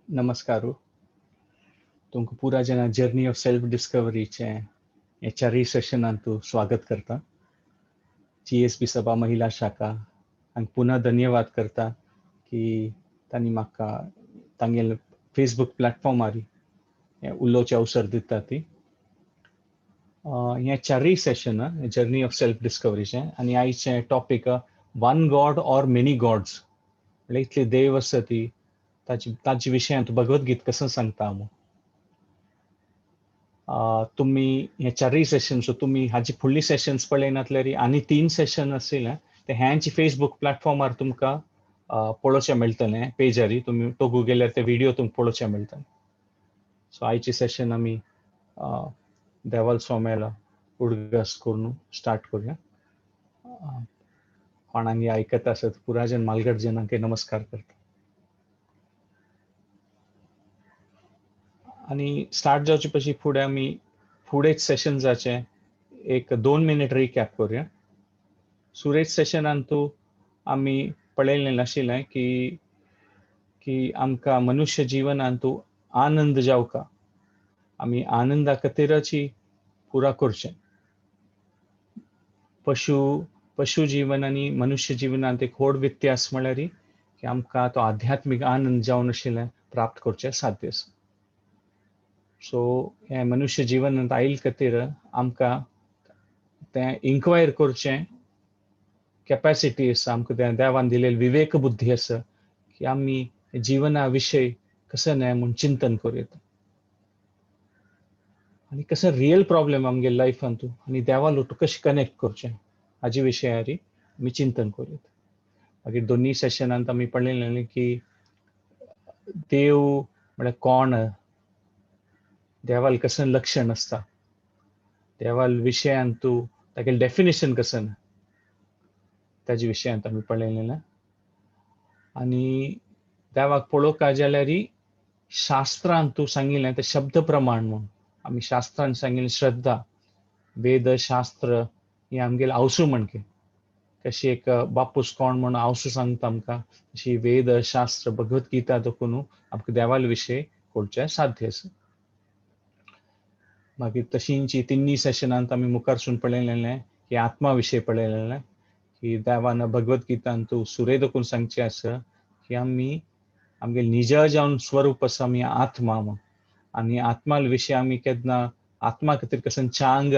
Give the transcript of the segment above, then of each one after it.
नमस्कारू. तुमकां पुरा जना जर्नी ऑफ सेल्फ डिस्कवरीचे हे चारय सेशनांत तूं स्वागत करता. GSB सभा महिला शाखा हांकां पुन्हा धन्यवाद करता की तांणी म्हाका तांगेले फेसबुक प्लॅटफॉर्मार हे उलोवचे अवसर दिता ती. हे चारय सेशन जर्नी ऑफ सेल्फ डिस्कवरीचे आनी आयचे topic one God or many God's, म्हणजे इतले देव आसा ती ताचे विशयांत भगवद्गीत कसं सांगता हांव. तुम्ही हे चारय सेशन्स तुम्ही हाची फुडली सेशन्स पळयनात जाल्यार आनी 3 सेशन आशिल्ले ते ह्यांची फेसबुक प्लॅटफॉर्मार तुमकां पळोवचे मेळटले. पेजार तुम्ही टोकू गेल्यार ते व्हिडिओ तुमकां पळोवचे मेळटले. सो आयची सेशन आमी देवाल स्वाम्याला उडगास करून स्टार्ट करूया. कोणाक आयकत आसत पुराय जन मालगड जनांक नमस्कार करता. आणि स्टार्ट जावचे पयलीं फुडें आमी फुडेंच सेशन्साचे एक 2 मिनिट रिकॅप करूया. सुरेश सेशनांत आमी पळयलें आशिल्लें की आमकां मनुष्य जिवनांत आनंद जावका आमी आनंदा खातीरच पुरा करचें. पशु जीवन आनी मनुष्य जिवनांत एक व्हड व्यत्यास म्हळ्यार की आमकां तो आध्यात्मीक आनंद जावन आशिल्लें प्राप्त करचें साध्य आसा. सो हे मनुष्य जिवनांत आयिल्ले खातीर आमकां तें इन्क्वायर करचें कॅपॅसिटी आसा. आमकां त्या देवान दिलेली विवेक बुद्धी आसा की आमी जिवना विशयी कसं न्हय म्हूण चिंतन करूं आनी कसं रियल प्रॉब्लेम आमगे लायफांत आनी देवा लोट कशें कनेक्ट करचें हाजे विशयार आमी चिंतन करूं. मागीर दोनी सेशनांत आमी पळयलें की देव म्हळ्यार कोण, देवाल कसं लक्षण आसता, देवाल विशयांत तागेलें डेफिनेशन कसं ताजे विशयांत आमी पळयलें. आनी देवाक पळोवपाक जाल्यार शास्त्रांत सांगिल्लें तें शब्द प्रमाण म्हूण आमी शास्त्रांत सांगिल्लें श्रद्धा, वेद शास्त्र ही आमगेली आवसू म्हणके. कशी एक बापूस कोण म्हूण आवसू सांगता आमकां तशी वेद शास्त्र भगवद्गीता देखून आमकां देवाल विशय कळचें साध्य आसा. मागीर तशींच तिन्नी सेशनांत आमी मुखारसून पळयलें की आत्मा विशय पळयलें की देवान भगवद्गीतांत सुरे देखून सांगचें आसा की आमी आमगे निज जावन स्वरूप आसा आमी आत्मा म्हूण. आनी आत्मा विशय आमी केन्ना आत्मा खातीर कसं चांग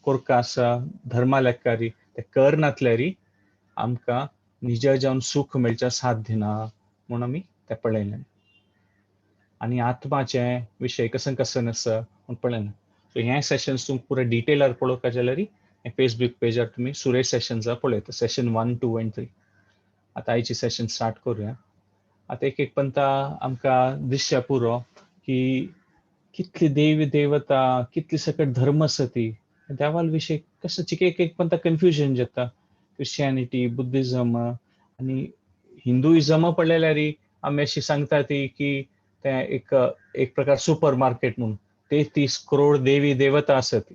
कोरका आसा धर्मा लेखारी ते करनातल्यार आमकां निज जावन सूख मेळचें साध्य ना म्हूण आमी तें पळयलें. आनी आत्माचे विशय कसं कसं आसा म्हूण पळयलें. सो हे सेशन्स तुमकां पुरो डिटेलार पळोवपाक जाल्यार हे फेसबुक पेजार तुमी सुरेश सेशन्स पळयता. सेशन 1, 2 आनी 3. आतां आयची सेशन स्टार्ट करूया. आतां एक पंता आमकां दिसचें पुरो की कितली देवी देवता कितली सकट धर्म आसा ती देवाल विशय कसं एक पंता कन्फ्युजन जाता. क्रिश्चियनिटी, बुद्धिझम आनी हिंदुइझम पळयल्यार आमी अशी सांगता ती की तें एक प्रकार सुपर मार्केट म्हणून 33 करोड देवी देवता आसा ती.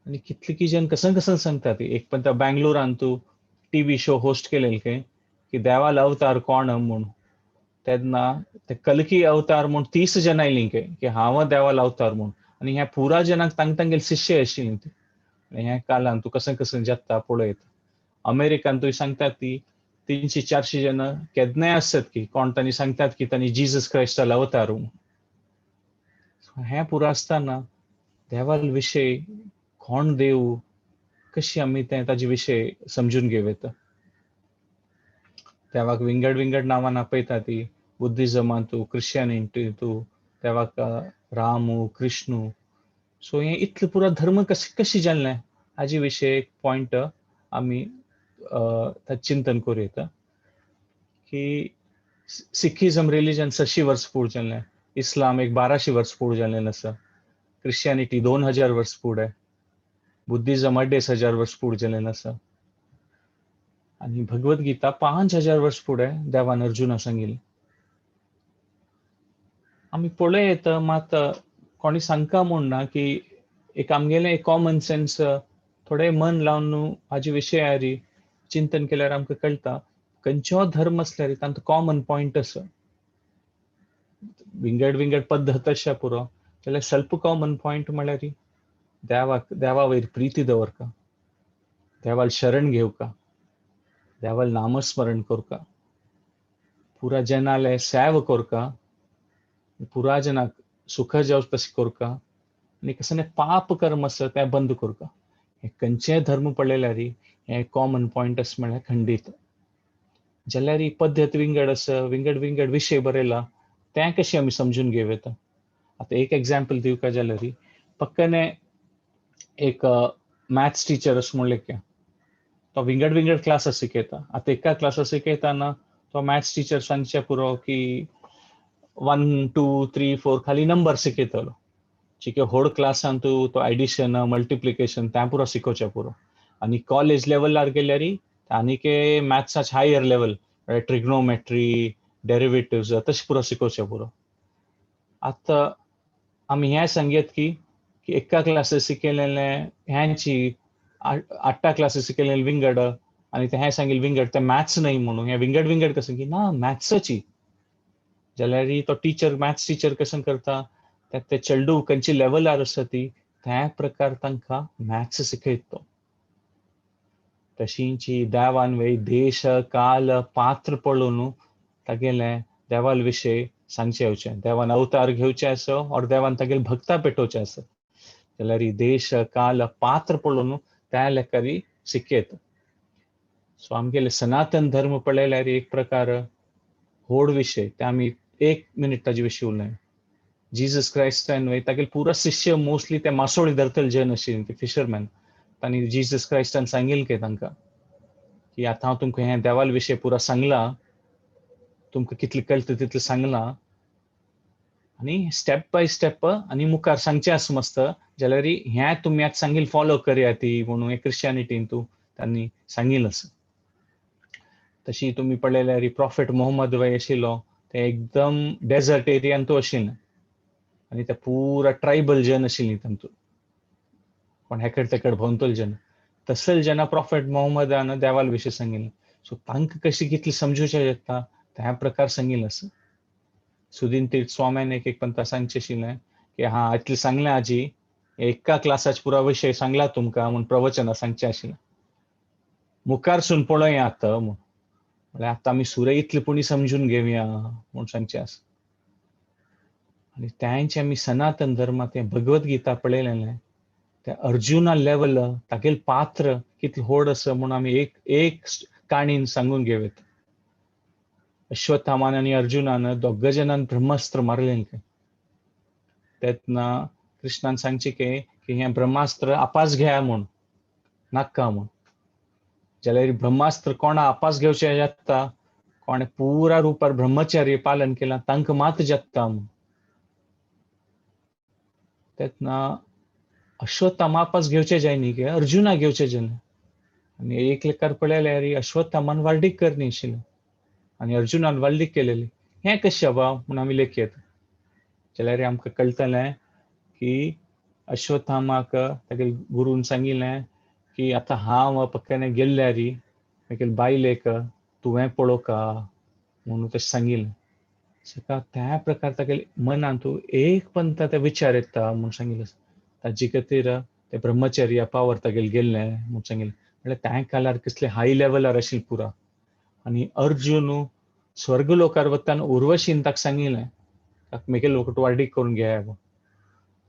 आनी कितली जन कसं सांगता ती. एक पंता बँगलोरांत टीव्ही शो होस्ट केलेले की देवाल अवतार कोण म्हूण. तेन्ना ते कल्की अवतार म्हूण 30 जन आयलीं की हांव देवाल अवतार म्हूण. आनी ह्या पुरा जनांक तांगेले शिष्य आशिल्लीं ती. ह्या काळांत तूं कसं जाता पळयत. अमेरिकांत सांगतात ती 300-400 जन केदनाय आसत की कोण तांणी सांगतात की तांणी जिजस क्रायस्टाल अवतार म्हूण. हें पुरो आसतना देवाल विशय कोण देव कशी आमी ताजे विशय समजून घेवं. देवाक विंगड नांवान आपयता ती. बुद्धिझमांत क्रिश्चियनिटींत देवाक राम कृष्ण. सो हें इतलें पुरो धर्म कशी जाल्लें हाजे विशय एक पॉयंट आमी चिंतन करूं येता. की सिखिझम रिलीजन 600 वर्स फुडें जाल्लें. इस्लाम एक 1200 वर्स फुडें जाल्लें आसा. क्रिश्चियनिटी 2000 वर्स फुडें. बुद्धिझम 1500 वर्स फुडें जाल्लें आसा. आनी भगवद्गीता 5000 वर्स फुडें देवान अर्जुना सांगिल्ली. आमी पळयत मात कोणी सांगता म्हूण ना की एक आमगेलें एक कॉमन सेन्स थोडें मन लावन हाजे विशयार चिंतन केल्यार आमकां कळटा खंयचो धर्म असल्यार तांचो कॉमन पॉयंट आसा, विंगड विंगड पद्धत आसा पुरो, जाल्यार ಸ್ವಲ್ಪ कॉमन पॉयंट म्हळ्यार देवा वयर प्रीती दवरका, देवाल शरण घेवका, देवाल नामस्मरण करका, पुरा जनाले सेव करका, पुरा जनाक सुख जावं तशें करका, आनी कसं पाप कर्म आसा तें बंद करका. हे खंयचेय धर्म पळयल्यार हे कॉमन पॉयंट आसा म्हळ्यार खंडीत. जाल्यार ही पद्धत विंगड आसा, विंगड विंगड विशय बरयला, तें कशें आमी समजून घेवं येता. आतां एक एग्जाम्पल दिवका जाल्यार पक्कने एक मॅथ्स टीचर असं म्हणलें की तो विंगड विंगड क्लास शिकयता. आतां एका क्लासात शिकयताना तो मॅथ्स टीचर सांगचे पुरो की 1 2 3 4 खाली नंबर शिकयतलो. ठीक आहे, होड क्लासान तूं तो एडिशन मल्टिप्लिकेशन त्या पुरो शिकोवचे पुरो. आनी कॉलेज लेवलार गेल्यार आनीक मॅथ्साचे हायर लेवल, ट्रिग्नोमेट्री, डेरिवेटिव्स तशें पुरो शिकोवचे पुरो. आतां आमी हें सांगयत की एका क्लासीस शिकयलेले ह्यांची 8 क्लासीस शिकयलेले विंगड, आनी ते हें सांगिल्लें विंगड, ते मॅथ्स न्हय म्हणून, हें विंगड विंगड कशें की ना मॅथ्साची. जाल्यार तो टीचर मॅथ्स टीचर कशें करता, ते चेडू खंयची लेवलार आसा ती त्या प्रकार तांकां मॅथ्स शिकयता तो. तशींची देवान वेळी देश काल पात्र पळोवन तागेले देवाल विशय सांगचे येवचें. देवान अवतार घेवचे आसो और देवान तागेले भक्तां पेटोवचे आसा जाल्यार ही देश काल पात्र पळोवन त्या लेकार शिकयता. सो आमगेले सनातन धर्म पळयल्यार एक प्रकार व्हड विशय, ते आमी 1 मिनिट ताजे विशीं उलयन. जीसस क्रायस्टान तागेले पुरो शिष्य मोस्टली ते मासोळी धरतले जन आशिल्ले, ते फिशरमॅन. तांणी जीसस क्रायस्टान सांगिल्लें की तांकां की आतां हांव तुमकां हें देवाल विशय पुरो सांगलां, तुमकां कितलें कळटा तितलें सांगलां, आनी स्टेप बाय स्टेप आनी मुखार सांगचें आसा मस्त जाल्यार हें तुमी आतां सांगिल्लें फॉलो करयात म्हणून हे क्रिश्चियनिटीन तांणी सांगिल्लें आसा. तशी तुमी पळयल्यार प्रॉफेट मोहम्मद वय आशिल्लो ते एकदम डेजर्ट एरियान तो आशिल्लें, आनी ते पुरा ट्रायबल जन आशिल्लीं तांतूं, पण हेकड तेकड भोंवतले जन. तसले जेन्ना प्रॉफेट मोहम्मदान देवाल विशय सांगिल्लें, सो तांकां कशें कितलें समजूचें येता त्या प्रकार सांगिल्लें आसा. सुदीन तीर्थ स्वाम्यान एक पंथा सांगचें आशिल्लें की हां इतलें सांगलें आजी, एका क्लासाचे पुरो विशय सांगला तुमकां म्हूण प्रवचनां सांगचें आशिल्लें. मुखारसून पळोवया म्हळ्यार आतां आमी सुरय इतलेपणी समजून घेवया म्हूण सांगचें आसा. आनी तेंचे आमी सनातन धर्मांत तें भगवत गीता पळयलेलें, ते अर्जुना लेवल तागेलें पात्र कितलें व्हड आसा म्हूण आमी एक काणीन सांगून घेवया. अश्वत्थामान आनी अर्जुनान दोग जनान ब्रह्मास्त्र मारलेलें. तेन्ना कृष्णान सांगचें की हें ब्रह्मास्त्र आपास घेया म्हूण, नाका म्हूण. जाल्यार ब्रह्मास्त्र कोणा आपास घेवचें जाता, कोणे पुरा रुपार ब्रह्मचर्य पालन केलां तांकां मात जाता म्हूण. तेन्ना अश्वत्थामा आपास घेवचें जाय न्ही, अर्जुना घेवचें जालें. आनी एक लेकार पळयल्यार अश्वत्थामान वाडीक करनी आशिल्लें आनी अर्जुनान वाडलीक केलेली. हें कशें बाबा म्हूण आमी लेखयत जाल्यार आमकां कळटलें की अश्वत्थामाक तागेले गुरून सांगिल्लें की आतां हांव पक्कने गेल्ल्यार तागेले बायलेक तुवें पळोवका म्हणून तशें सांगिल्लें. सका त्या प्रकार तागेले मनांत एक पंथ ते विचार येता म्हूण सांगिल्लें. ताजे खातीर ते ब्रह्मचर्या पावर तागेले गेल्लें म्हूण सांगिल्लें. म्हळ्यार त्या काळार कसले हाय लेवलार आशिल्लें पुरा. आनी अर्जून स्वर्ग लोकार वताना उर्वशीन ताका सांगिल्लें मेगेल लोक वाडीक करून घे,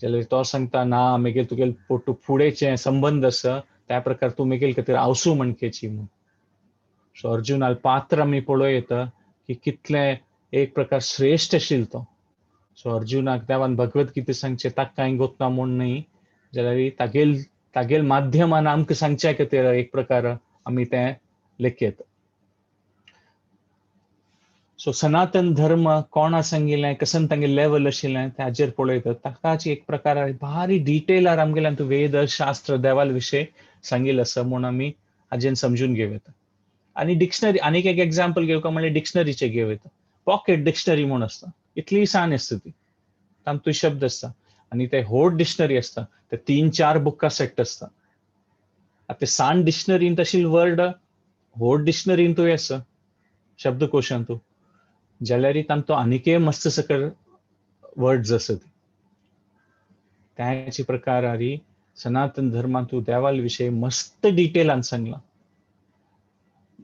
जाल्यार तो सांगता ना मेगेल तुगेले फुडेंचे संबंध आसा त्या प्रकार तूं मेगेल खातीर आवसू म्हण केची म्हूण. सो अर्जुनाल पात्र आमी पळयत की कितलें एक प्रकार श्रेश्ठ आशिल्लो तो. सो अर्जुनाक देवान भगवत गीता सांगचें ताका कांय गोतना म्हूण न्हय, जाल्यार तागेल माध्यमान आमकां सांगचे खातीर एक प्रकार आमी तें लेखयत. सो सनातन धर्म कोणा सांगिल्लें, कसन तांगेलें लेवल आशिल्लें ते हाजेर पळयत. ताकाच एक प्रकार भारी डिटेलार आमगेल्यान वेद शास्त्र देवाल विशय सांगिल्लें आसा म्हूण आमी हाजेन समजून घेवया. आनी डिक्शनरी आनीक एक एग्जाम्पल घेवका म्हणल्यार डिक्शनरीचे घेवया. पॉकेट डिक्शनरी म्हूण आसता, इतली सान आसता ती, तातूंत शब्द आसता. आनी ते व्हड डिक्शनरी आसता, ते 3-4 बुकां सेट आसता. आतां सान डिक्शनरीन तशी वर्ड व्हड डिक्शनरीन तुवें आसा, शब्दकोशांतू जाल्यार तांकां तो आनिकय मस्त सकल वर्ड्स असत त्याची प्रकारारी सनातन धर्मांतू देवाल विषय मस्त डिटेलान सांगला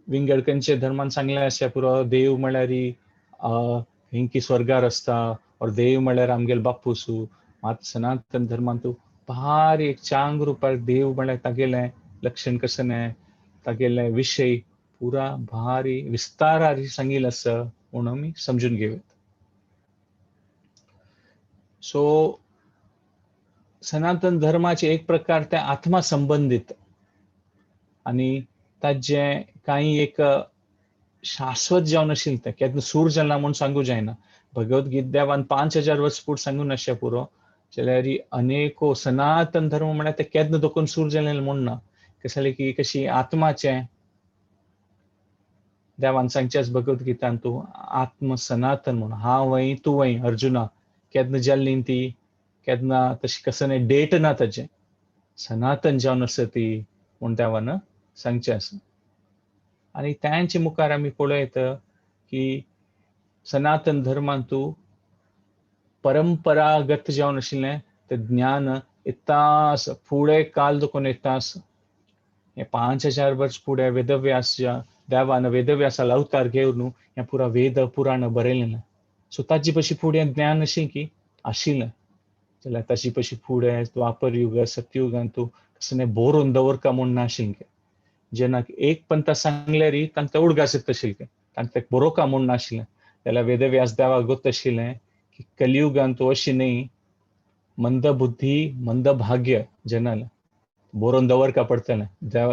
विंगडकनचे धर्मान सांगले अशें पुरो देव म्हळ्यार हिंकी स्वर्गार असता और देव म्हळ्यार आमगेल बापूसू मात सनातन धर्मांतू भारी एक चांग रुपार देव म्हळ्यार तागेलें लक्षण कशें तागेले विषय पुरा भारी विस्तारारी सांगिल आसा म्हणून आमी समजून घेवया सो सनातन धर्माचे एक प्रकार ते आत्मा संबंधित आणि ताजे काही एक शाश्वत जावन आशिल्लें तें केन्ना सूर जालां म्हूण सांगू जायना भगवद्गीत देवान 5000 वर्स फूट सांगून अशें पुरो जाल्यार अनेको सनातन धर्म म्हळ्यार ते केन्ना दोकून सूर जालें म्हूण ना कशें जालें की कशी आत्माचें देवान सांगचेच भगवद्गीतान तूं आत्म सनातन म्हूण हांव वय तूं वय अर्जुना केन्ना जाल्ली ती केन्ना तशी कसं डेट ना ताजें सनातन जावन आसा ती म्हूण देवान सांगचें आसा आणि त्यांचे मुखार आमी पळयत की सनातन धर्मांतू परंपरागत जावन आशिल्लें ते ज्ञान इतास फुडें काल दुखून इतास हे 5000 वर्स फुडें वेदव्यास देवान वेदव्यासाला अवतार घेवन हे पुरा वेद पुराण बरयलें सो ताजी पशी फुडें ज्ञान अशें की आशिल्लें जाल्यार ताजी पशी फुडें द्वापर युग सत्ययुगांतू कसं बरोवन दवरका म्हूण नाशिल्लें जेन्ना एक पंथ सांगल्यार तांकां उडगास येता आशिल्लें तांकां तें बरोवका म्हूण नाशिल्लें जाल्यार वेदव्यास देवाक गोत आशिल्लें की कलियुगांतू अशी न्ही मंद बुद्धी मंद भाग्य जनाला बरोवन दवरका पडटलें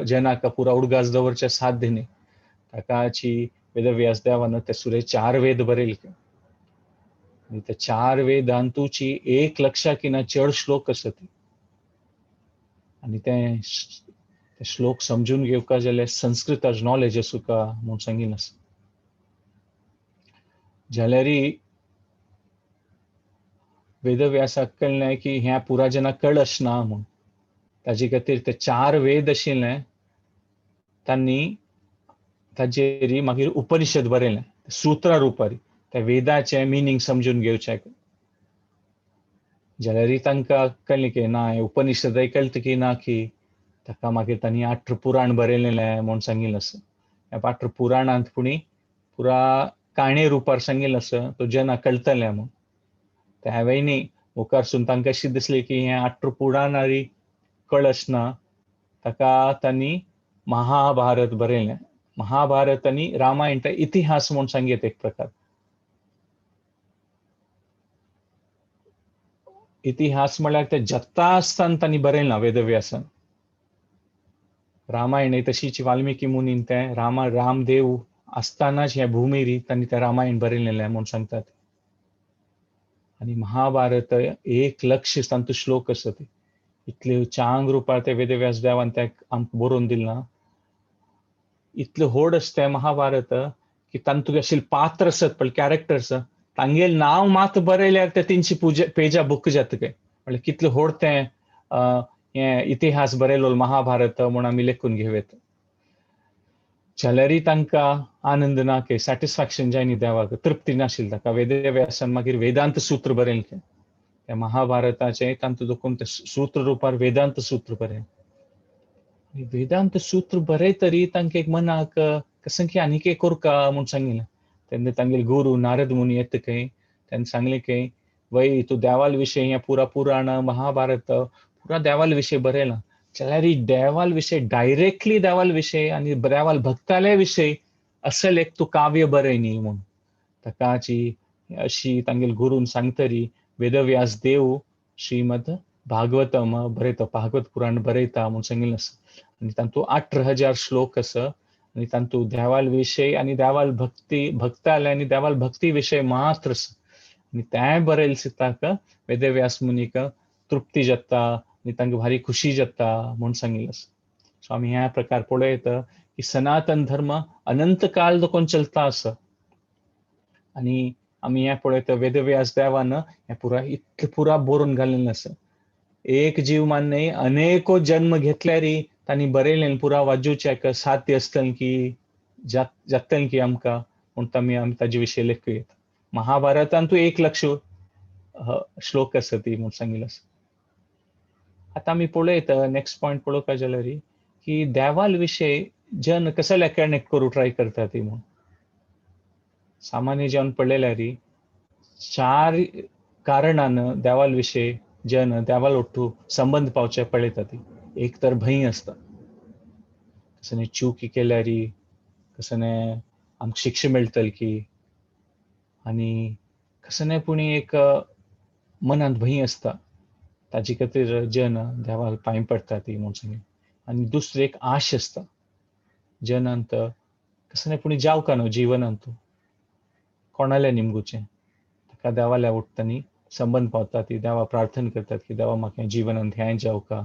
जेनाका पुरा उडगास दवरचें साध्य न्ही ताकाची वेदव्यास देवान ते सुरे 4 वेद बरयले आणि त्या 4 वेदांतूची 1 लक्षाकिना चड श्लोक आसत आणि ते श्लोक समजून घेवका जाल्यार संस्कृताचें नॉलेज आसूका म्हूण सांगिल्लें आसा जाल्यार वेदव्यासाक कळ्ळें की ह्या पुरा जनाक कळच ना म्हूण ताजे खातीर ते 4 वेद आशिल्ले तांणी ताजेर मागीर उपनिषद बरयलें सुत्रां रुपारी त्या वेदाचें मिनींग समजून घेवचें जाल्यार तांकां कळ्ळें की ना हे उपनिषदय कळटा की ना की ताका मागीर तांणी 8 पुराण बरयलेलें म्हूण सांगिल्लें आसा ह्या 8 पुराणांत पुणी पुरा काणे रुपार सांगिल्लें आसा तो जेन्ना कळटलें म्हूण त्या वेळी मुखारसून तांकां अशें दिसलें की हे 8 पुराणारी कळच ना ताका तांणी महाभारत बरयलें महाभारत आनी रामायण ते इतिहास म्हूण सांगीत एक प्रकार इतिहास म्हळ्यार ते जत्ता आसतना तांणी बरयलां वेदव्यासान रामायण तशीच वाल्मिकी मुनीन ते रामदेव आसतानाच ह्या भुमीर तांणी ते रामायण बरयलेलें म्हूण सांगतात आनी महाभारत 1 लक्ष तांतू श्लोक आसत इतले चांग रुपार ते वेदव्यास देवान ते आमकां बरोवन दिलां इतले व्हड आसता महाभारत की तांतूं आशिल्ले पात्र आसत पळय कॅरेक्टर्स तांगेल नांव मात बरयल्यार ते 300 पेजां बुक जाता काय म्हळ्यार कितले व्हड ते हे इतिहास बरयलो महाभारत म्हूण आमी लेखून घेवया जाल्यार तांकां आनंद ना की सॅटिस्फॅक्शन जायना देवाक तृप्ती नाशिल्ली ताका वेदव्यासान मागीर वेदांत सूत्र बरयलें त्या महाभारताचें तांतूं देखून ते सूत्र रुपार वेदांत सूत्र बरयलें वेदांत सूत्र बरयतरी तांकां एक मनाक कशें की आनीक एक कोरका म्हूण सांगिल्लें तेन्ना तांगेले गुरू नारद मुनी येता खंय ताणें सांगलें की वय तूं देवाल विशय हें पुरा पुराण महाभारत पुरा देवाल विशय बरयलां जाल्यार देवाल विशय डायरेक्टली देवाल विशय आनी देवाल भक्ताले विशय असल एक तूं काव्य बरय न्ही म्हूण ताकाची अशी तांगेले गुरून सांगतरी वेदव्यास देव श्रीमद भागवतम बरयता भागवत पुराण बरयता म्हूण सांगिल्लें आसा आनी तांतूं 18,000 श्लोक आसा आनी तांतूं देवाल विशय आनी देवाल भक्ताले आनी देवाल भक्ती विशय मात्र आसा आनी तें बरयलें ताका वेदव्यास मुनीक तृप्ती जाता आनी तांकां भारी खुशी जाता म्हूण सांगिल्लें आसा सो आमी ह्या प्रकार पळयत की सनातन धर्म अनंत काल देखून चलता आसा आनी आमी हें पळयत वेदव्यास देवान हें पुरा बरोवन घालिल्लें आसा एक जीव मान न्ही अनेको जन्म घेतल्यार तांणी बरयलें पुरा वाजूचें साध्य आसतलें की जातलें की आमकां म्हणून आमी ताजे विशीं लेखयत. महाभारतांतूय 1,00,000 श्लोक आसा ती म्हूण सांगिल्लो आसा. आतां आमी पळयत नेक्स्ट पॉयंट पळोवपाक जाल्यार की देवाल विशयी जन कसले कनेक्ट करूं ट्राय करता ती म्हूण. सामान्य जेवण पळयल्यार 4 कारणान देवाल विशयी जन देवाल ओट्टू संबंध पावचे पळयता ती. एक तर भंय आसता. कसले चूक केल्यार कसने आमकां शिक्षा मेळटली की, आनी कसने पूण एक मनांत भंय आसता. ताजे खातीर जन देवाल पांय पडटा ती म्हूण सांगिल्लें. आनी दुसरी एक आश आसता. जनांत कसने पूण जावका न्हू जिवनांत कोणालें निमगुचें. ताका देवाल्या ओट्टानी संबंध पावता ती. देवा प्रार्थना करतात की देवा म्हाका जिवनांत हें जावका,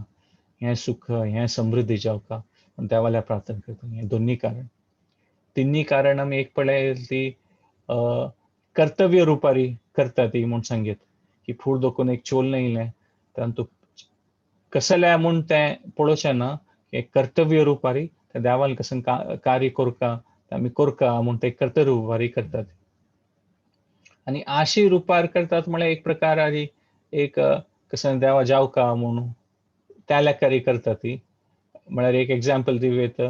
हें सुख, हें समृद्धी जावका. देवाल्या प्रार्थना करता. हें दोन्ही कारण. तिन्ही कारण आमी एक पळयल्यार ती कर्तव्य रुपारी करता ती म्हूण सांगीत. की फूड दोखून एक चोल येयलें तातूंत कसले म्हूण तें पळोवचें ना. एक कर्तव्य रुपारी ते देवाल कसन कार्य करता आमी करता म्हूण ते कर्तव्य रुपारी करतात. आनी आशी रुपार करतात म्हळ्यार एक प्रकारारी एक कसं देवा जावका म्हणून त्या लेकारी करता ती. म्हळ्यार एक एग्जांपल दिवयत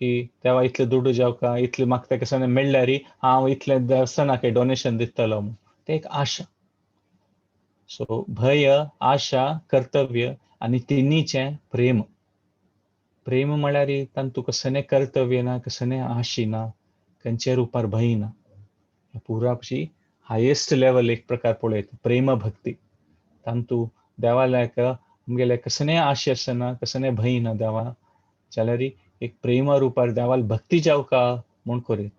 की देवा इतले दुडू जावका, इतले म्हाका तेका कसं मेळ्ळ्यार हांव इतलें देवस्थानाक डोनेशन दितलो म्हूण. ते एक आशा. सो भय, आशा, कर्तव्य आनी तिन्हीचें प्रेम. प्रेम म्हळ्यार तातूंत कसलें कर्तव्य ना, कसलें आशी ना, खंयचे रुपार भंय ना. पुरापशी हायेस्ट लेवल एक प्रकार पळयत प्रेम भक्ती. तातूंत देवाल्याक आमगेले कसलें आशा आसना, कसलें भंय ना देवा जाल्यार एक प्रेम रुपार देवाल भक्ती जावका म्हूण करीत.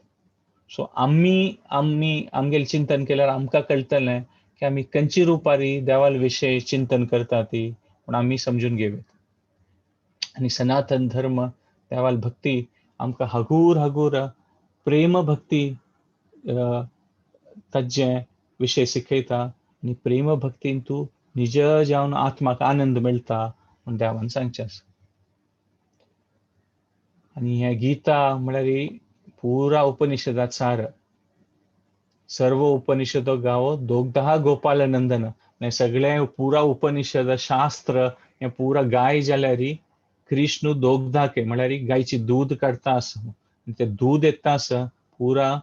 सो आमगेलें चिंतन केल्यार आमकां कळटलें की आमी खंयची रुपारी देवाल विशयी चिंतन करता ती म्हूण आमी समजून घेवया. आनी सनातन धर्म देवाल भक्ती आमकां हगूर प्रेम भक्ती ताजे विशय शिकयता. आनी प्रेम भक्तीन तूं निज जावन आत्माक आनंद मेळटा म्हूण देवान सांगचें आसा. आनी हें गीता म्हळ्यार पुरा उपनिशदांत सार. सर्व उपनिषदो गावो दोगदाहा गोपालनंदन. हें सगळें पुरा उपनिषद शास्त्र हें पुरा गाय जाल्यार कृष्ण दोगदाके म्हळ्यार गायची दूद काडटा आसा. तें दूद येता आसा पुरा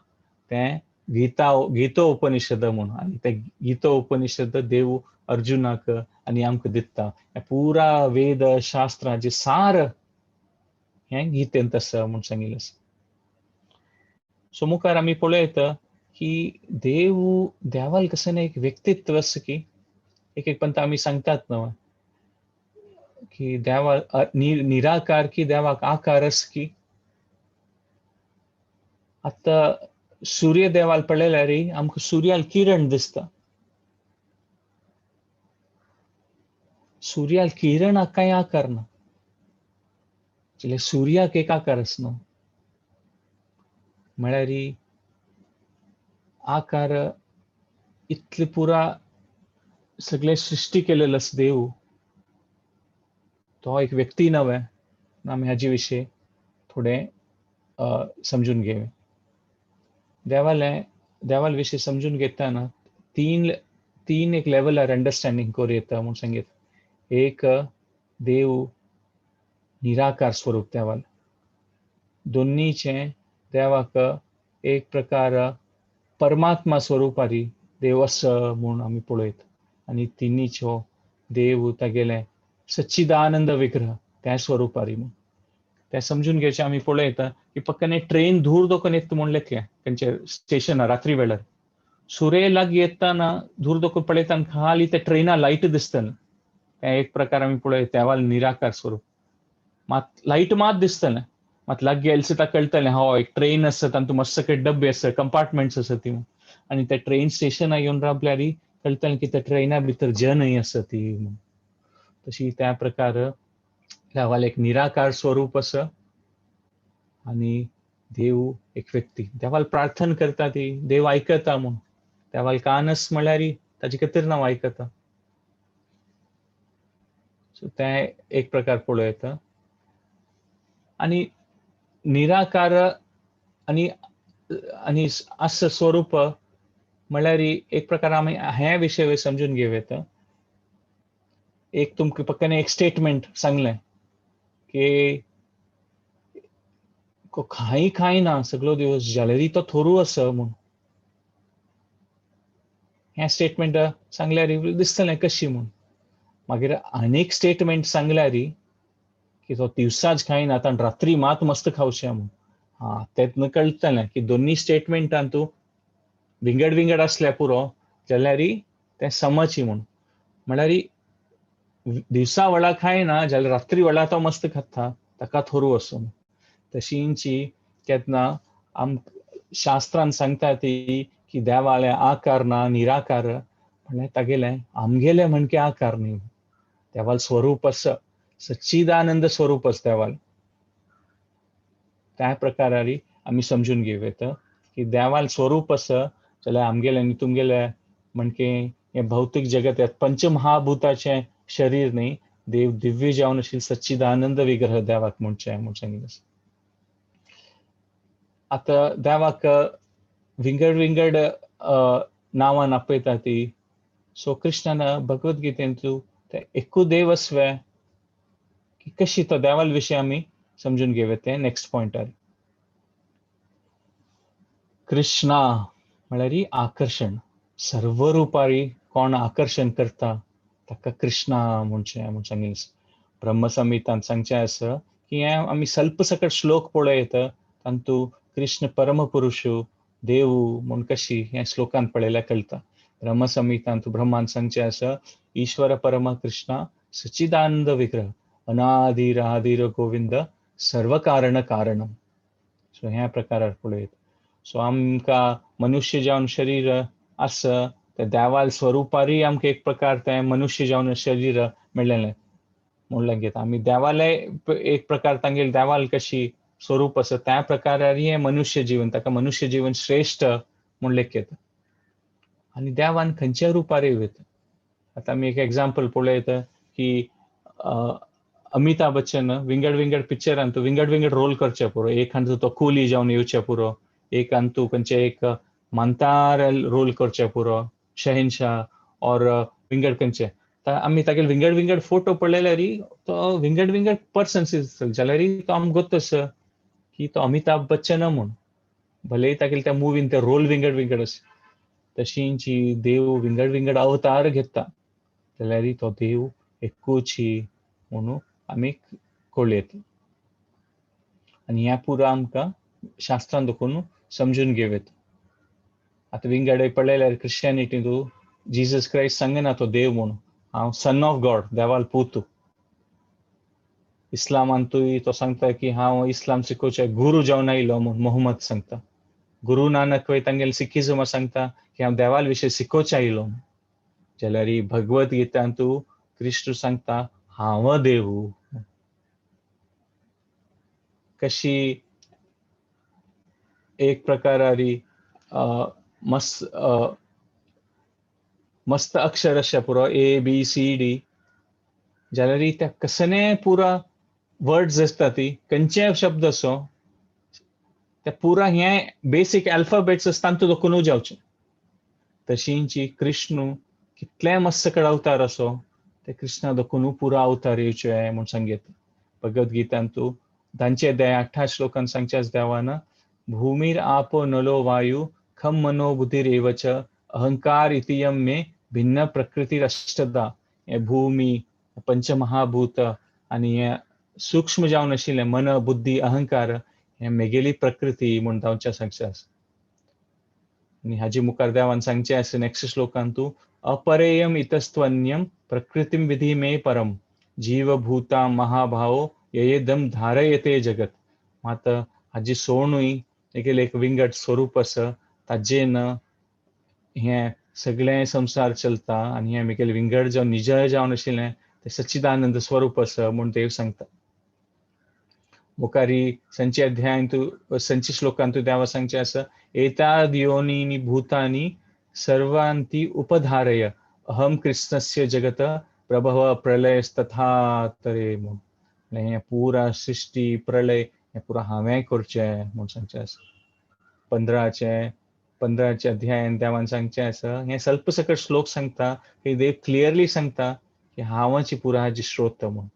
तें गीता उपनिषद म्हणून. आनी तें गीता उपनिषद देव अर्जुनाक आनी आमकां दिता. हें पुरा वेद शास्त्राचें सार हें गीतेंत आसा म्हूण सांगिल्लें आसा. सो मुखार आमी पळयत की देवाल कसं एक व्यक्तित्व आसा की एक पंत आमी सांगतात न्हू की देवा निराकार की देवाक आकार आसा की. आतां सूर्य देवाल पळयल्यार आमकां सूर्याल किरण दिसता. सूर्याल किरणाक कांय आकार ना. जाल्यार सूर्याक एक आकार आसना. म्हळ्यार आकार इतले पुरा सगळे सृष्टी केलेलो आसा देव. तो एक व्यक्ती नव्हे. आमी हाजे विशयी थोडें समजून घेवया. देवाल विशयी समजून घेतना तीन एक लेवलार अंडरस्टँडिंग करूं येता म्हूण सांगीत. एक देव निराकार स्वरूप देवाल. दोन्हीचें देवाक एक प्रकार परमात्मा स्वरूपारी देव आसा म्हूण आमी पळयत. आनी तिन्हीचो देव तागेले सच्चिदानंद विग्रह त्या स्वरूपारी म्हूण तें समजून घेवचें आमी पळयता की पक्कने ट्रेन दूर दोखून येता म्हूण लेखलें तेंचे स्टेशनार रात्री वेळार. सुर्य लागीं येताना दूर दोखून पळयता खाली त्या ट्रेना लायट दिसतलें. हें एक प्रकार आमी पळयत देवाल निराकार स्वरूप. मात लायट मात दिसतलें. मात लागीं येयले सुद्दां कळटलें हय एक ट्रेन आसा तातूंत मस्त सगळे डब्बे आसा कंपार्टमेंट्स आसा ती. आनी त्या ट्रेन स्टेशनार येवन रावल्यार कळटलें की त्या ट्रेना भितर जनय आसा ती. तशी त्या प्रकार देवाल एक निराकार स्वरूप आसा. आनी देव एक व्यक्ती. देवाल प्रार्थना करता ती देव आयकता म्हूण. देवाल कान आसा म्हळ्यार ताजे खातीर हांव आयकता. सो तें एक प्रकार पळोवं येता. आनी निराकार आनी आणि असं स्वरूप म्हळ्यार एक प्रकार आम्ही हे विषय समजून घेऊयात. एक तुमका पक्कन एक स्टेटमेंट सांगलें की खाई खाई ना सगळो दिवस जाल्यारी तो थोरू असं म्हणून हे स्टेटमेंट सांगल्यार दिसतलें कशी म्हणून. मागीर आनीक स्टेटमेंट सांगल्यार की तो दिवसाच खायना आतां रात्री मात मस्त खावचें म्हणून. तेतून कळटलें की दोन्ही स्टेटमेंटान तूं विंगड विंगड असल्या पुरो जाल्यार तें समची म्हणून. म्हळ्यार दिवसा वडा खायना जाल्यार रात्री वडा तो मस्त खाता ताका थोरू असो. तशींची केतना आम शास्त्रान सांगता ती की देवाले आकार ना निराकार म्हळ्यार तागेले आमगेले म्हणके आकार न्ही. देवाल स्वरूप असं सच्चिदानंद स्वरूप असं देवाल. त्या प्रकारारी आम्ही समजून घेऊयात की देवाल स्वरूप असं जाल्यार आमगेले आनी तुमगेले म्हणके हे भौतिक जगत यात पंचमहाभूताचे शरीर न्ही, देव दिव्य जावन आशिल्ले सच्चिदानंद विग्रह देवाक म्हणचे म्हणून सांगिल्लें. आता देवाक विंगड विंगड नांवान आपयता ती. सो कृष्णान भगवद्गीतेन तूं ते एकू देव असवे की कशी तो देवाल विशय आमी समजून घेऊयात ते नेक्स्ट पॉइंटार. कृष्णा म्हळ्यार आकर्षण. सर्व रूपारी कोण आकर्षण करता ताका कृष्णा म्हणचे म्हणून सांगिल्लें. ब्रह्मसंहितान सांगचें आसा की हे आमी स्वल्प सकट श्लोक पळयत तातूंत कृष्ण परमपुरुष देव म्हूण कशी हे श्लोकान पळयल्यार कळटा. ब्रह्मसंहितान ब्रह्मान सांगचें आसा ईश्वर परम कृष्ण सच्चिदानंद विग्रह अनादिर आदिर गोविंद सर्व कारण कारणम. सो ह्या प्रकारार पळयत. सो आमकां मनुष्य जावन शरीर आसा ते देवाल स्वरूपारी आमकां एक प्रकार ते मनुष्य जावन शरीर मेळ्ळेलें म्हणलें घेता. आमी देवाले एक प्रकार तांगेली देवाल कशी स्वरूप आसा त्या प्रकारारी हे मनुष्य जीवन ताका मनुष्य जीवन श्रेष्ठ म्हूण लेखयता. आनी देवान खंयच्या रुपार येता. आतां आमी एक एग्जांपल पळयत की अमिताभ बच्चन विंगड विंगड पिक्चरान तूं विंगड विंगड रोल करचे पुरो. एक हांतू तो कुली जावन येवचे पुरो, एक हांतू खंयचे एक मंतार रोल करचे पुरो, शहनशाह और विंगड खंयचे. आमी तागेले विंगड विंगड फोटो पळयल्यार तो विंगड विंगड पर्सन जाल्यार तो आमकां गोत आसा की तो अमिताभ बच्चन म्हूण. भले तागेले त्या मुवीन ते रोल विंगड विंगड आसा. तशींची देव विंगड विंगड अवतार घेता जाल्यार तो देव एकूची म्हणून आमी कळयत. आनी ह्या पुरो आमकां शास्त्रान देखून समजून घेवयात. आतां विंगड पळयल्यार क्रिश्चियनिटी तूं जिजस क्रायस्ट सांगना तो देव म्हणून. हांव सन ऑफ गॉड देवाल पूत. इस्लामान तो सांगता की हांव इस्लाम शिकोवचे गुरू जावन आयलो म्हणून मोहम्मद सांगता. गुरू नानक तांगेले सिखिझम सांगता की हांव देवाल विशय शिकोवचे आयलो. जाल्यार भगवद्गीतान तूं कृष्ण सांगता हांव देव. कशी एक प्रकारारी मस्त अक्षर अशे पुरो ABCD जाल्यार त्या कसने पुरा वर्ड्स आसता ती खंयचे शब्द असो त्या पुरा हे बेसिक अल्फाबेट्स आसता तातूंत दोखून जावचे. तशींची कृष्ण कितले मस्त अवतार असो ते कृष्णा दोखून पुरा अवतार येवचे म्हूण सांगयत. भगवद्गीतान तूं 10:28 श्लोकान सांगचे देवान भूमीर आपो नलो वायू खम मनो बुद्धिरेव च अहंकार इतियम मे भिन्न प्रकृतिरष्टदा. हे भूमी पंचमहाभूत आनी हे सूक्ष्म जावन आशिल्ले मन बुद्धी अहंकार हे मेगेली प्रकृती म्हूण जावचे सांगचे आसा. आनी हाजे मुखार देवान सांगचे आसा नेक्स्ट श्लोकान तूं अपरेयम इतस्त्वन्यम प्रकृतीम विधी मे परम जीवभूता महाभावो येदम धारयते जगत. मात हाजी सोडूय तेगेले एक विंगड स्वरूप आसा ताजेन हे सगळे संसार चलता आनी हे मेगेले विंगड जावन निजळ जावन आशिल्लें ते सच्चिदानंद स्वरूप आसा म्हूण देव सांगता. मुखारी संचे अध्यायान तूं संचे श्लोकान तूं देवा सांगचे आसा एताद योनीनि भूतानि सर्वांती उपधारय अहम कृष्णस्य जगत प्रभव प्रलयस्तथा तरे म्हूण. हे पुरा सृष्टी प्रलय हे पुरा हांवें करचें म्हूण सांगचे आसा. 15चे अध्यायान देवान सांगचे आसा हे स्वल्प सकट श्लोक सांगता की देव क्लियरली सांगता की हांवच पुरा हाजी श्रोत म्हूण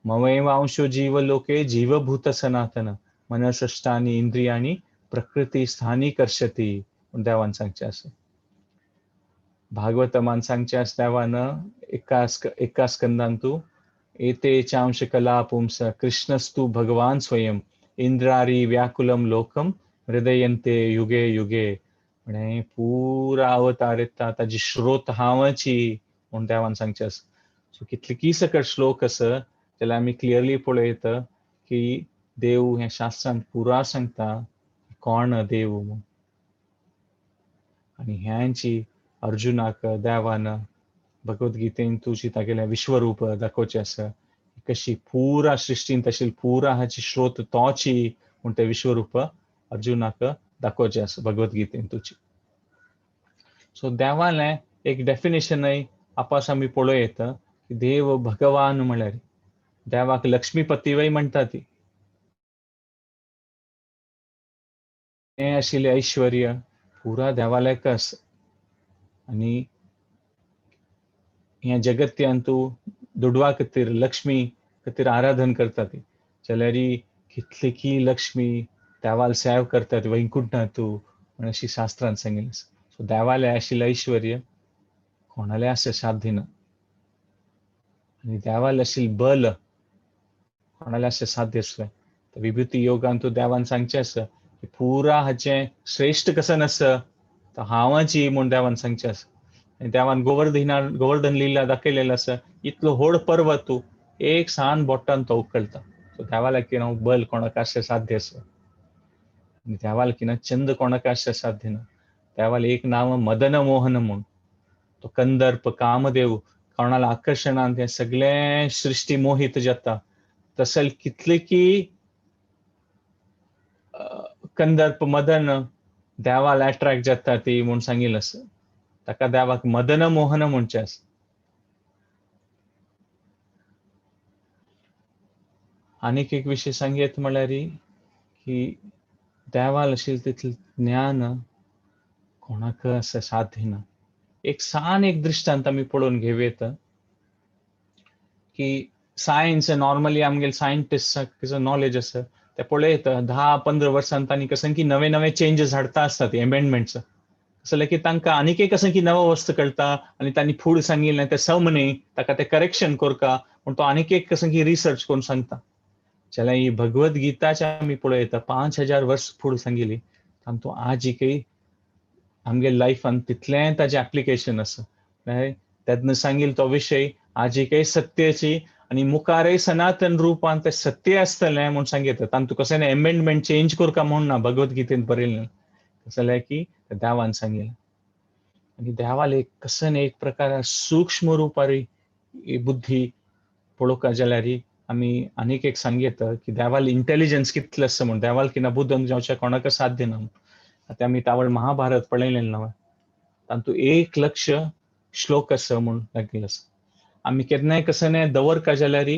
ममेव अंशो जीव लोके जीवभूत सनातन मनसष्टानी इंद्रियाणी प्रकृती स्थानी कर्षती देवान सांगचे आसा भागवतमान सांगचे आसा देवान एका स्कंदांतू एते चांश कला पुंस कृष्णस्तु भगवान स्वयं इंद्रारी व्याकुलम लोकम हृदयंते युगे युगे म्हणे पुरा अवतार येता ताजी श्रोत हांवची म्हूण देवान सांगचे आसा सो कितले की सकट श्लोक आसा जाल्यार आमी क्लियरली पळयता की देव हे शास्त्रांत पुरा सांगता कोण देव म्हूण आनी ह्यांची अर्जुनाक देवान भगवद्गीतेन तुजी तागेलें विश्वरूप दाखोवचें आसा कशी पुरा सृश्टींत आशिल्ली पुरा हाची श्रोत तोची म्हूण तें विश्वरूप अर्जुनाक दाखोवचें आसा भगवद्गीतेन तुजी सो देवालें एक डेफिनेशनय आपास आमी पळयता की देव भगवान म्हळ्यार देवाक लक्ष्मीपती म्हणटा ती हें आशिल्लें ऐश्वर्य पुरा देवालेक आसा आनी ह्या जगत्यान तूं दुडवा खातीर लक्ष्मी खातीर आराधन करता ती जाल्यार कितली की लक्ष्मी देवाल सेव करतात वैकुंठांतू म्हण अशी शास्त्रांत सांगिल्लें सो देवाले आशिल्लें ऐश्वर्य कोणाले आसा साध्य ना आनी देवाल आशिल्लें बल कोणाले आसा साध्य आसलें विभूती योगांतू देवान सांगचें आसा की पुरा हाचें श्रेश्ठ कसन आसा तो हांवची म्हूण देवान सांगचें आसा देवान गोवर्धन लीला दाखयलेलो आसा इतलो व्हड पर्वत तूं एक सान बोटान तो उखलता सो देवाला किना बल कोणाक आसा साध्य आसा देवाल किना चंद कोणाक आसा साध्य ना देवाल एक नाव मदन मोहन म्हूण तो कंदर्प कामदेव कोणाला आकर्शणान ते सगळे सृष्टी मोहित जाता तसल कितले की कंदर्प मदन देवाल अट्रॅक्ट जाता ती म्हूण सांगिल्लें आसा ताका देवाक मदन मोहन म्हणचे आसा आनीक एक विशय सांगयत म्हळ्यार की देवाल आशिल्लें तितलें ज्ञान कोणाक आसा साध्य ना एक दृश्टांत आमी पळोवन घेवया की सायन्स नॉर्मली आमगेले सायंटिस्टांक नॉलेज आसा ते पळयता 10-15 वर्सांत तांणी कशें की नवे नवे चेंजीस हाडता आसतात एमेंडमेंट्स जाल्यार की तांकां आनीक एक कशें की नवो वस्तू कळटा आनी तांणी फूड सांगिल्लें तें सम न्ही ताका तें करेक्शन करता पूण तो आनीक एक कशें की रिसर्च करून सांगता जाल्यार ही भगवद्गीताचे आमी पळयता 5000 वर्स फूड सांगिल्ली तातूंत आजिकय आमगे लायफान तितलें ताजें एप्लिकेशन आसा तेदना सांगिल्लो तो विशय आजिकय सत्याची आनी मुखारय सनातन रुपान तें सत्य आसतलें म्हूण सांगिता तातूंत कशें एमेंडमेंट चेंज करता म्हूण ना भगवद्गीतेन बरयल्लें जाल्यार की देवान सांगिल्लें आनी देवाल एक कसन एक प्रकार सूक्ष्म रुपारी बुद्धी पळोवका जाल्यार आमी आनीक एक सांगयता की देवाल इंटेलिजन्स कितलें आसा म्हूण देवाल किना बुद्धन जावचें कोणाक साध्य ना आतां आमी तावळ महाभारत पळयलें न्हय तातूंत 1,00,000 श्लोक आसा म्हूण दाखयल्लें आसा आमी केन्नाय कशें दवरका जाल्यार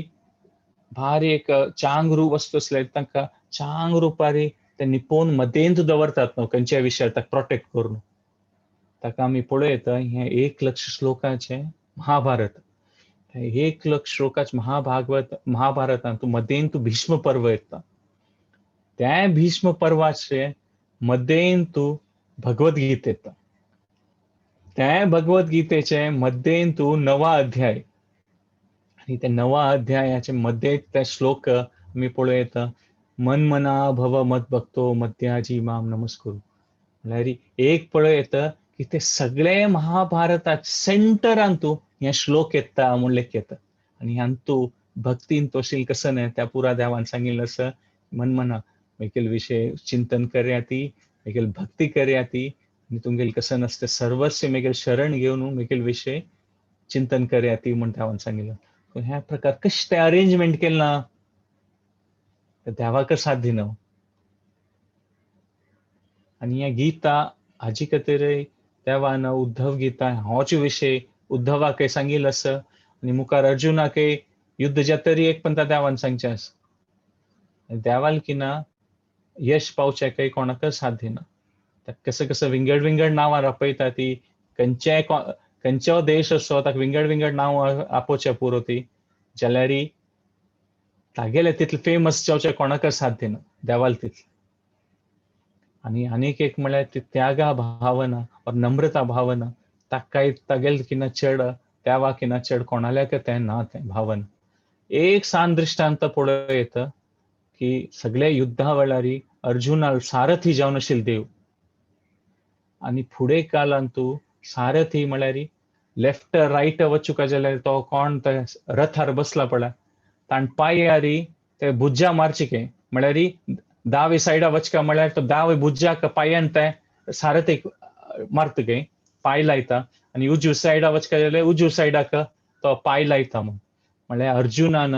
भारी एक चांगरू वस्तू आसल्यार तांकां चांग रुपारी ते निपोवन मदेंत दवरतात न्हय खंयच्याय विशयार ताका प्रोटेक्ट करून ताका आमी पळयता हें 1,00,000 श्लोकाचें महाभारत 1,00,000 श्लोकाचें महाभारतांत मदेंत तूं भीष्म पर्व येता त्या भीष्म पर्वाचे मदेंत तूं भगवद्गीता येता त्या भगवद्गीतेचे मदेंत तूं 9वा अध्याय आनी त्या 9वा अध्यायाचे मध्ये ते श्लोक आमी पळयता मनमना भव मद्भक्तो मध्याजी माम नमस्कुरु म्हळ्यार एक पळयता की ते सगळे महाभारताचे सेंटरान तूं हे श्लोक येता म्हूण लेख येता आनी ह्यान तूं भक्तीन तोशील कसं न्हय त्या पुरा देवान सांगिल्लें आसा मनमना मेकेल विषय चिंतन कर्याती मेकेल भक्ती कर्याती आनी तुमगेल कसं नासता सर्वस्व मेकेल शरण घेवन मेकेल विषय चिंतन कर्याती म्हूण देवान सांगिल्लें ह्या प्रकार कशें तें अरेंजमेंट केलें ना देवाक साध्य ना आनी हें गीता हाजे खातीर देवान उद्धव गीता होच विशय उद्धवाकय सांगिल्लो आसा आनी मुखार अर्जुनाकय युद्ध जातरी एक पंथा देवान सांगचें आसा देवाल किना यश पावचें काही कोणाक साध्य ना कसं कसं विंगड विंगड नांवां आपयता ती खंयचो देश असो ताका विंगड विंगड नांव आपोवचें पुरो ती जाल्यार तागेले तितले फेमस जावचें कोणाकच साध्य ना देवाल तितलें. आणि आनीक एक म्हळ्यार ती त्यागा भावना और नम्रता भावना ताकाय तागेल किना चड देवा किना चड कोणाल्याक तें ना तें भावना. एक सान दृश्टांत पळयत की सगळे युद्धा वेळारी अर्जुनाल सारथी जावन आशिल्लो देव आणि फुडें कालान तूं सारथी म्हळ्यार लेफ्ट रायट वचूंक जाल्यार तो कोण ते रथार बसला पळय ताण पांयारी ते बुज्जा मारचे के म्हळ्यार दावे सायडा वचका म्हळ्यार तो दावे बुज्जाक पांयान ते सारथीक मारता गे पांय लायता आनी उजवी सायडा वचका जाल्यार उजवी सायडाक तो पांय लायता म्हळ्यार अर्जुनान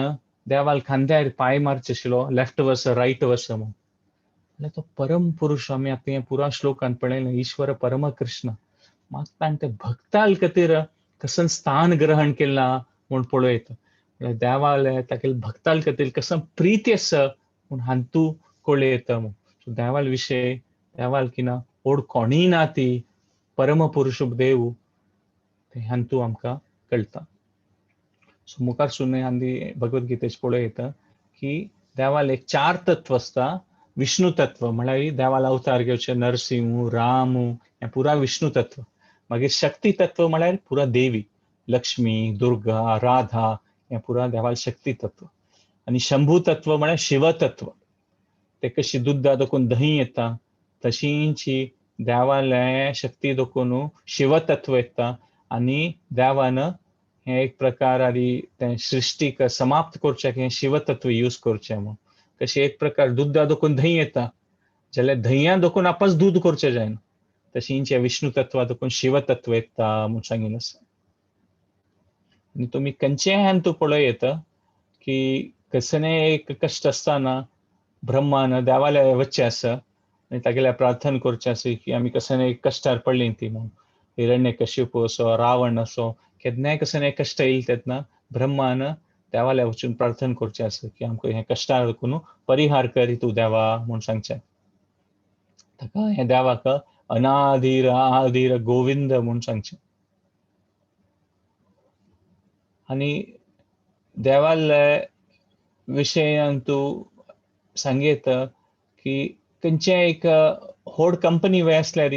देवाल खांद्यार पांय मारचे आशिल्लो लेफ्ट वर्स रायट वर्स म्हळ्यार तो परम पुरुष आमी आतां हे पुरा श्लोकान पळयलें ईश्वर परम कृष्ण मात ताणें ते भक्ताल खातीर कसन स्थान ग्रहण केला म्हूण पळयत म्हळ्यार देवाल तागेले भक्ताल खातीर कसन प्रीती आसा म्हूण हांतू कळयत देवाल विशय देवाल किना ओड कोणीय ना ती परम पुरुष देव ते हांतू आमकां कळटा. सो मुखार सुद्दां आमी भगवद्गीतेचे पळयत की देवाल एक 4 तत्व आसता. विष्णु तत्व म्हळ्यार देवाल अवतार घेवचे नरसिंह राम हे पुरा विष्णु तत्व. मागीर शक्ती तत्व म्हळ्यार पुरा देवी लक्ष्मी दुर्गा राधा हे पुरा देवाल शक्ती तत्व. आनी शंभू तत्व म्हळ्यार शिव तत्व. ते कशी दुद्धा देखून दही येता तशींच देवाल शक्ती देखून शिव तत्व येता आनी देवान हे एक प्रकार ते सृष्टीक समाप्त करचें हे शिव तत्व यूज करचें म्हूण. कशी एक प्रकार दुद्धा देखून दही येता जाल्यार दह्यान देखून आपच दूध करचें जायना तशींच विष्णु तत्वा देखून शिव तत्व येता म्हूण सांगिल्लें आसा. आनी तुमी खंयचेय हांतू पळयत की कसले एक कश्ट आसतना ब्रह्मान देवाले वचचें आसा आनी तागेल्या प्रार्थना करचें आसा की आमी कसले कश्टार पडलीं ती म्हूण हिरण्यकश्यप असो रावण असो केन्नाय कसले कश्ट येयले तेन्ना ब्रह्मान देवाले वचून प्रार्थना करचें आसा की आमकां हे कश्टार देखून परिहार कर तूं देवा म्हूण सांगचें. ताका हे देवाक अनाधीर आधीर गोविंद म्हूण सांगचें. आनी देवाल विशयान तूं सांगीत की खंयचेय एक व्हड कंपनी वय आसल्यार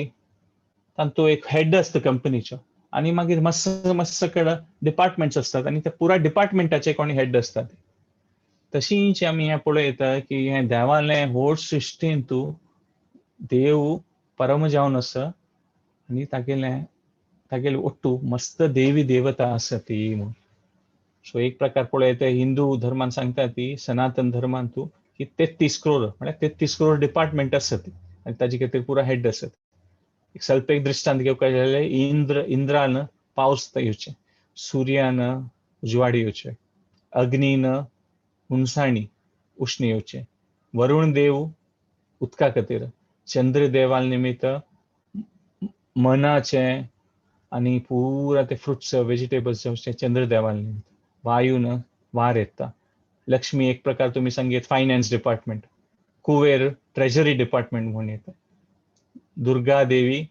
तातूंत एक हेड आसता कंपनीचो आनी मागीर मातसो कडेन डिपार्टमेंट्स असतात आनी त्या पुरा डिपार्टमेंटाचे कोणी हेड असतात. तशींच आमी हे पळयता की हे देवाले व्हड सृश्टीन तूं देव परम जावन आसा आनी तागेले ओट्टू मस्त देवी देवता आसा ती म्हूण. सो एक प्रकार पळयत हिंदू धर्मान सांगता ती सनातन धर्मान तूं की 33 करोड म्हळ्यार 33 करोड डिपार्टमेंट आसा ती आनी ताजे खातीर पुरा हेड आसा. एक स्वल्प एक दृश्टांत घेवपाक जाल्यार इंद्रान पावस येवचें सुर्यान उजवाड येवचें अग्नीन उणसाणी उष्ण येवचें वरुण देव उदका खातीर चंद्र देवाल निमित्त मनाचें आनी पुरा ते फ्रुट्स वेजिटेबल्स जावचें चंद्र देवाल निमित्त वायून वार येता. लक्ष्मी एक प्रकार तुमी सांगीत finance department Kuber treasury department म्हणून येता. दुर्गा देवी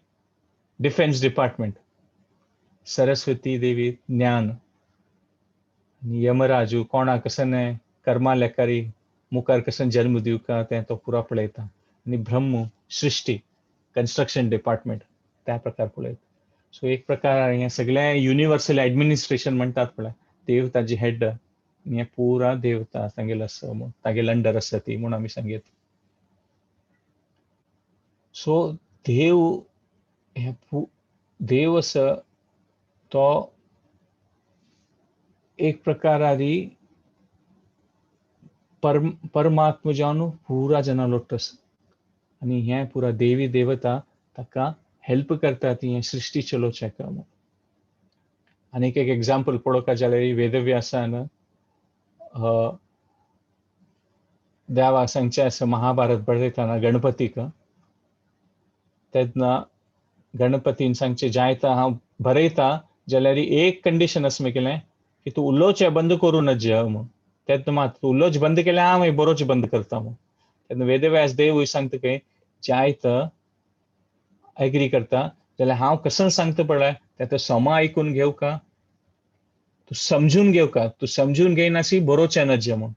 डिफेन्स डिपार्टमेंट सरस्वती देवी ज्ञान यमराजू कोणाक कसं कर्मा लेकारी मुखार कसं जन्म दिवका तें तो पुरा पळयता आनी ब्रह्म सृष्टी कन्स्ट्रक्शन डिपार्टमेंट त्या प्रकार पळयता. सो एक प्रकार हे सगळे युनिवर्सल एडमिनिस्ट्रेशन म्हणटात पळय देव ताजी हेड हे पुरा देवता तागेलो आसा म्हूण तागेले अंडर आसा ती म्हूण आमी सांगीत. सो देव आसा तो एक प्रकार परमात्मा जावन पुरा जना लोट आसा आनी हे पुरा देवी देवता ताका हेल्प करता ती हे सृश्टी चलोवचें म्हूण. आनीक एक एग्जांपल पळोवपाक जाल्यार वेदव्यासान देवा सांगचें आसा महाभारत बरयतना गणपतीक तेन्ना गणपतीन सांगचें जायता हांव बरयता जाल्यार एक कंडिशन आसा म्हगेलें की तूं उलोवचें बंद करूं नज म्हूण. तेन्ना मात तूं उलोवचें बंद केल्यार हांव बरोवचें बंद करता म्हूण. तेन्ना वेदव्यास देव सांगता की जायत एग्री करता जाल्यार हांव कसं सांगता पळय तें समा ऐकून घेऊ का, तू समजून घेऊ का, तू समजून घेयनासी बरोवचें नज म्हूण.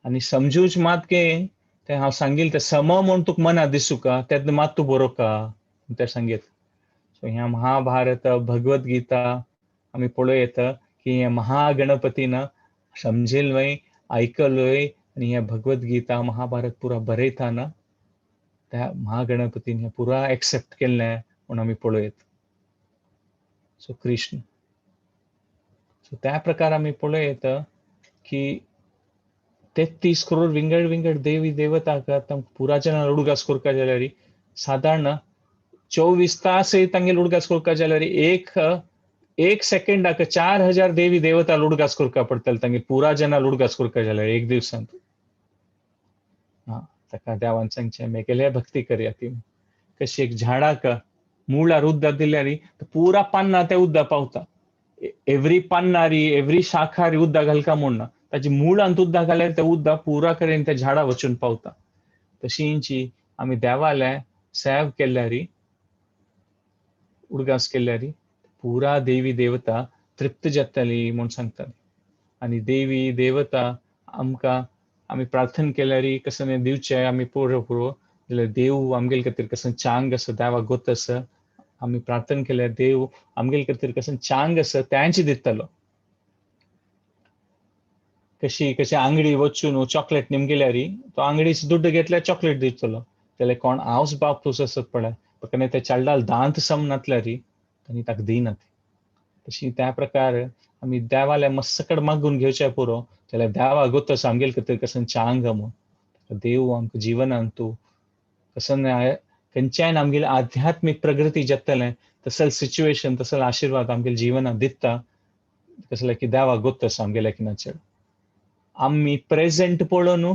आनी समजूच मात घे ते हांव सांगिल ते सम म्हूण तुका मना दिसू का तेन्ना मात तूं बरो का ते सांगीत. सो ह्या महाभारत भगवत गीता आमी पळयत की हे महागणपतीन समजेलय, ऐकलय आणि हे भगवत गीता महाभारत पुरा बरयताना त्या महागणपतीन हे पुरा एक्सेप्ट केल्लें म्हूण आमी पळयत. सो कृष्ण. सो त्या प्रकार आमी पळयत की 33 करोड विंगड विंगड देवी देवताक पुरा जना उडगास करता जाल्यार साधारण 24 तास तांगेल उडगास करता जाल्यार एक सेकंडाक 4000 देवी देवता उडगास करता पडटले तांगे पुरा जना उडगास करता जाल्यार एक दिवसांत. हा ताका देवान सांगचें मेगेले भक्ती करया ती. कशी एक झाडाक मुळार उदक दिल्यार पुरा पान्ना ते उदक पावता. एव्हरी पान्नारी एव्हरी शाखारी उदक घालका म्हूण ना, ताची मुळांत उदक घाल्यार ते उदक पुरा कडेन त्या झाडा वचून पावता. तशींची आमी देवाले सेव केल्यार उडगास केल्यार पुरा देवी देवता तृप्त जातली म्हूण सांगतात. आनी देवी देवता आमकां आमी प्रार्थना केल्यार कसं दिवचें आमी पुरो जाल्यार देव आमगेल खातीर कसं चांग आसा देवाक गोत आसा. आमी प्रार्थना केल्यार देव आमगेल खातीर कसं चांग आसा तेंच दितलो. कशी अंगडी वचून चॉकलेट निमगेल्यार तो अंगडीच दुड्ड घेतल्यार चॉकलेट दितलो. जाल्यार कोण आवस बापूस आसत पळय पण ते चेडवाल दांत सम नातल्यार तांणी ताका दिनात. तशी त्या प्रकार आमी देवाले मस्सकड मागून घेवचें पुरो जाल्यार देवा गोत आसा आमगेल खातीर कसं चांग म्हूण. देव आमकां जिवनांत तूं कसं खंयच्याय आमगेली आध्यात्मीक प्रगती जातलें तसल सिच्युएशन तसल आशीर्वाद आमगेल जिवनांत दिता कसले की देवा गोत आसा आमगेल्या किनाचेर. आमी प्रेझेंट पळोवन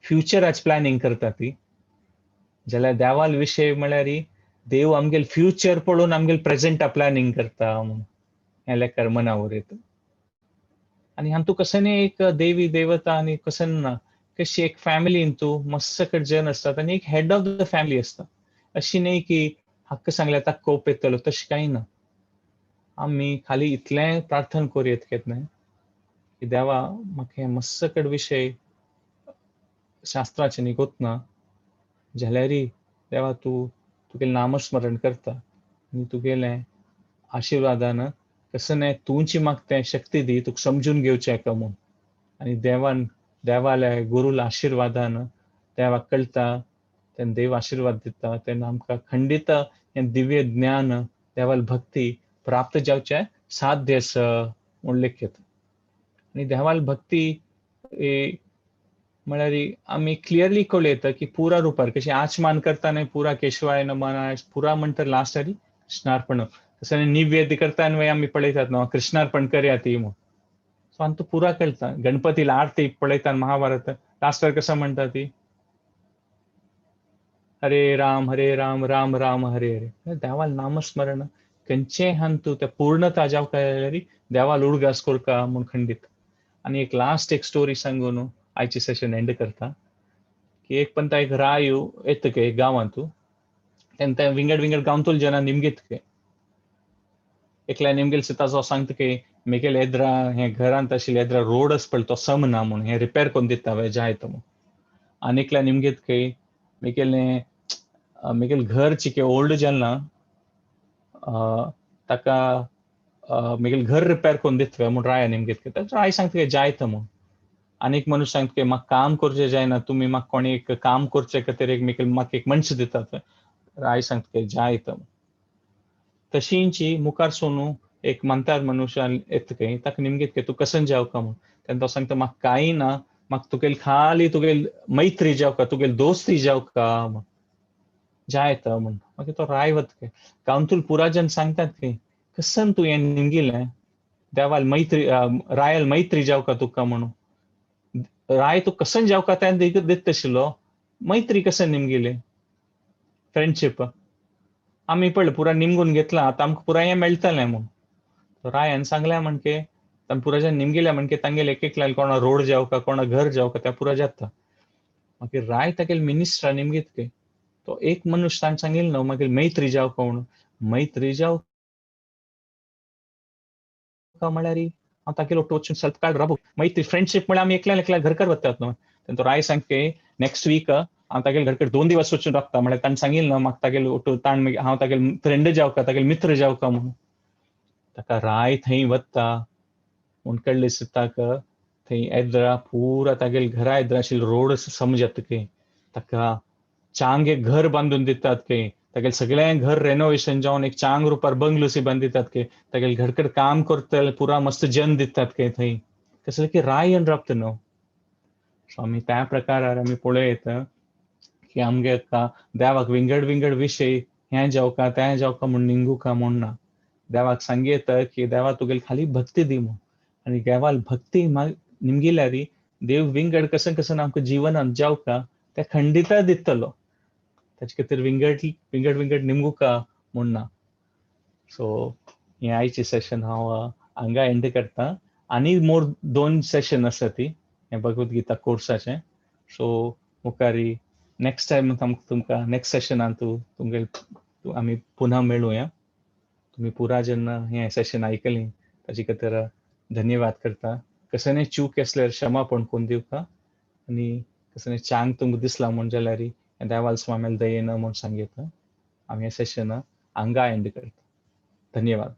फ्युचराच प्लॅनिंग करता ती जाल्यार देवाल विशय म्हळ्यार देव आमगेल फ्युचर पळोवन आमगेल प्रेझेंटा प्लॅनिंग करता म्हूण हे लेकार मना उरयता. आनी हातूं कसं एक देवी देवता आनी कसं ना कशी एक फॅमिलीन तूं मस्सकड जन असतात आनी एक हेड ऑफ द फॅमिली असता. अशी न्ही की हक्क सांगल्यार ताका कोप येतलो तशें कांय ना. आमी खाली इतलें प्रार्थना करूं केन्ना की देवा म्हाका हे मस्सकड विशय शास्त्राचे न्ही गोतना जाल्यार देवा तूं तुगेलें नामस्मरण करता आनी तुगेलें आशिर्वादान कसं तुंची म्हाका तें शक्ती दी तुका समजून घेवचें का म्हूण. आनी देवाल्या गुरूला आशिर्वादान देवाक कळटा तेन्ना देव आशिर्वाद दिता तेन्ना आमकां खंडीत हें दिव्य ज्ञान देवाल भक्ती प्राप्त जावचें साध्य आसा म्हूण लेखीत. आनी देवाल भक्ती म्हळ्यार आमी क्लियरली कळयता की पुरा रुपार कशी आचमान करताना पुरा केशवाय नमः पुरा म्हणटा लास्टार कृष्णार्पण तसं निवेद करताना आमी पळयतात न्हू कृष्णार्पण करया ती म्हूण. सो आमकां पुरा कळटा गणपतीला आरती पळयता महाभारत लास्टार कसं म्हणटा ती हरे राम राम राम हरे हरे. देवाल नामस्मरण खंयचेय हान तूं त्या पूर्णता जावका जाल्यार देवाल उडगास करता म्हूण खंडीत. आनी एक लास्ट एक स्टोरी सांगून आयची सेशन एंड करता की एक पंता एक राय येत के गांवांत तेन्ना विंगड विंगड गांवतूल जना निमगीत के एकल्या निमगेल सिताचो सांगता की मेगेल येद्रा हे घरांत आशिल्ले येद्रा रोड आसा पळय तो सम ना म्हूण हे रिपेर कोन्न दिता हे जायत म्हूण. आनीकल्या निमगीत के मेगेल घर चिके ओल्ड जेन्ना ताका मेगेल घर रिपेर कोन्न दितवे म्हूण राया निमगीत के राय सांगता की जायत म्हूण. आनीक मनीस सांगता की म्हाका काम करचें जायना तुमी म्हाका कोणी एक काम करचे खातीर म्हाका एक मनशां दितात. राय सांगता की जायत. तशींची मुखार सोनू एक मंतार मनशान येतके ताका निमगीत की तूं कसन जावका म्हूण तेन्ना तो सांगता म्हाका कांय ना म्हाका तुगेल खाली तुगेल मैत्री जावका तुगेल दोस्ती जावका म्हूण जायत म्हूण. मागीर तो राय वता गांवतूल पुरा जन सांगतात की कसन तूं हें निमगिलें देवाल मैत्री रायल मैत्री जावका तुका म्हणून. राय तूं कसन जावका तेन्ना दित आशिल्लो मैत्री कसन निमगेली फ्रेंडशीप आमी पळय पुरा निमगून घेतला आतां आमकां पुरा हें मेळटलें म्हूण. रायन सांगलें म्हणके पुरा जन निमगेल्या म्हणके तांगेले एक एक लायन कोणा रोड जावका कोणा घर जावका त्या पुरा जाता. मागीर राय तागेल मिनिस्टर निमगीत के तो एक मनुष्य तांकां सांगिल्लें न्हू मागीर मैत्री जावका म्हणून. मैत्री जावका म्हळ्यार हांव तागेलो वचून ಸ್ವಲ್ಪ काळ राबूं. मैत्री फ्रेंडशिप म्हळ्यार आमी एकल्यान एकल्या घरकार वतात न्हू. तेन्ना तो राय सांगके नेक्स्ट वीक हांव तागेले घरकडे 2 दिवस वचून राबता म्हळ्यार ताणें सांगिल्लें न्हू म्हाका तागेले ओटो ताण मागीर हांव तागेलो फ्रेंड जावका, तागेलो मित्र जावका म्हणून. ताका राय थंय वत्ता. म्हूण कळ्ळें ताका थंय येद्रा पुरा तागेले घरा येद्रा आशिल्लो रोड समजता की ताका चांग एक घर बांदून दितात की तागेलें सगळें घर रेनोवेशन जावन एक चांग रुपार बंगलोसी बांदितात की तागेले घरकडे काम करता पुरा मस्त जन दितात की थंय कसले की राय येवन राबता न्हू. सो आमी त्या प्रकारार आमी पळयत की आमगे देवाक विंगड विंगड विशय हें जावका तें जावका म्हूण निंगुका म्हूण ना. देवाक सांगयत की देवा तुगेली खाली भक्ती दी म्हूण. आनी देवाल भक्ती निमगिल्यार देव विंगड कसन कसन आमकां जिवनांत जावका ते खंडित दितलो. ताचे खातीर विंगड विंगड विंगड निमगुका म्हूण ना. सो हें आयचें सेशन हांव हांगा एंड करता. आनी मोर 2 सेशन आसा ती हें भगवद्गीता कोर्साचें. सो मुखारी नेक्स्ट टायम तुमकां नेक्स्ट सेशनांत तुमगेल आमी पुन्हा मेळुया. तुम्ही पुरा जेन्ना हें सेशन आयकलीं ताचे खातीर धन्यवाद करता. कसलेय चूक आसल्यार क्षमापण कोन्न दिवका आनी कसलेय चांग तुमकां दिसला म्हूण जाल्यार हें देवाल स्वाम्याल दयेन म्हूण सांगयता. आमी हें सेशन हांगा एंड करता. धन्यवाद.